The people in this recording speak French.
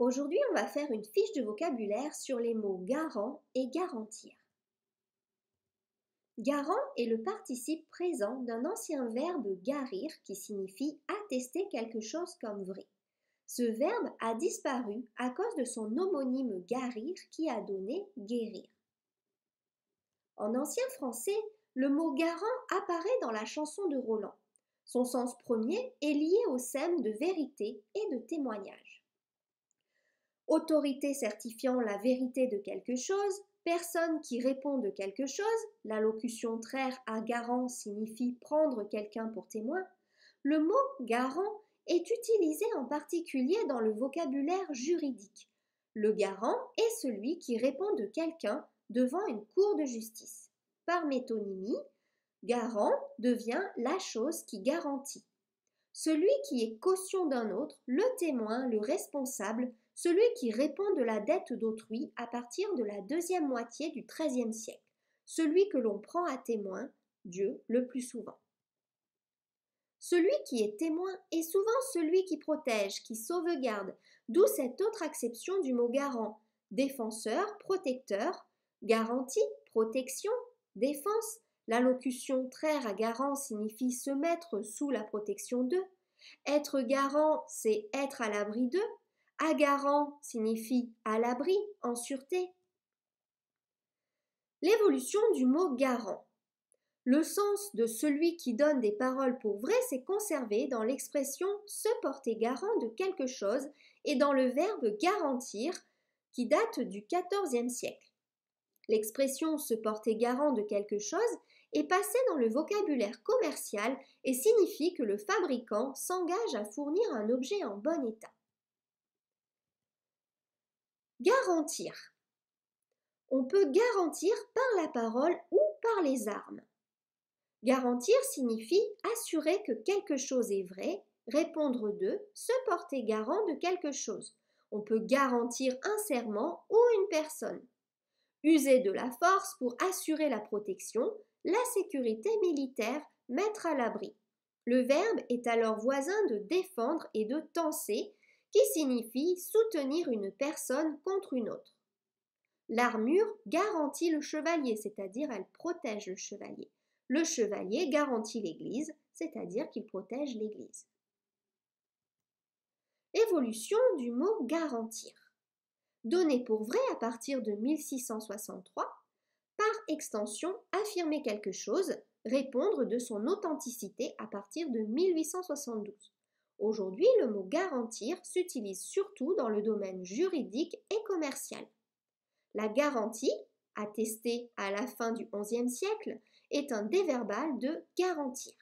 Aujourd'hui, on va faire une fiche de vocabulaire sur les mots garant et garantir. Garant est le participe présent d'un ancien verbe garir qui signifie attester quelque chose comme vrai. Ce verbe a disparu à cause de son homonyme garir qui a donné guérir. En ancien français, le mot garant apparaît dans la chanson de Roland. Son sens premier est lié au sème de vérité et de témoignage. Autorité certifiant la vérité de quelque chose, personne qui répond de quelque chose, la locution traire à garant signifie prendre quelqu'un pour témoin. Le mot garant est utilisé en particulier dans le vocabulaire juridique. Le garant est celui qui répond de quelqu'un devant une cour de justice. Par métonymie, garant devient la chose qui garantit. Celui qui est caution d'un autre, le témoin, le responsable, celui qui répond de la dette d'autrui à partir de la deuxième moitié du XIIIe siècle, celui que l'on prend à témoin, Dieu le plus souvent. Celui qui est témoin est souvent celui qui protège, qui sauvegarde, d'où cette autre acception du mot garant, défenseur, protecteur, garantie, protection, défense. La locution traire à garant signifie se mettre sous la protection d'eux. Être garant, c'est être à l'abri d'eux. À garant signifie à l'abri, en sûreté. L'évolution du mot garant. Le sens de celui qui donne des paroles pour vraies s'est conservé dans l'expression se porter garant de quelque chose et dans le verbe garantir qui date du XIVe siècle. L'expression se porter garant de quelque chose est passée dans le vocabulaire commercial et signifie que le fabricant s'engage à fournir un objet en bon état. Garantir. On peut garantir par la parole ou par les armes. Garantir signifie assurer que quelque chose est vrai, répondre de, se porter garant de quelque chose. On peut garantir un serment ou une personne. User de la force pour assurer la protection, la sécurité militaire, mettre à l'abri. Le verbe est alors voisin de défendre et de tenser, qui signifie soutenir une personne contre une autre. L'armure garantit le chevalier, c'est-à-dire elle protège le chevalier. Le chevalier garantit l'Église, c'est-à-dire qu'il protège l'Église. Évolution du mot garantir. Donner pour vrai à partir de 1663, par extension affirmer quelque chose, répondre de son authenticité à partir de 1872. Aujourd'hui, le mot garantir s'utilise surtout dans le domaine juridique et commercial. La garantie, attestée à la fin du XIe siècle, est un déverbal de garantir.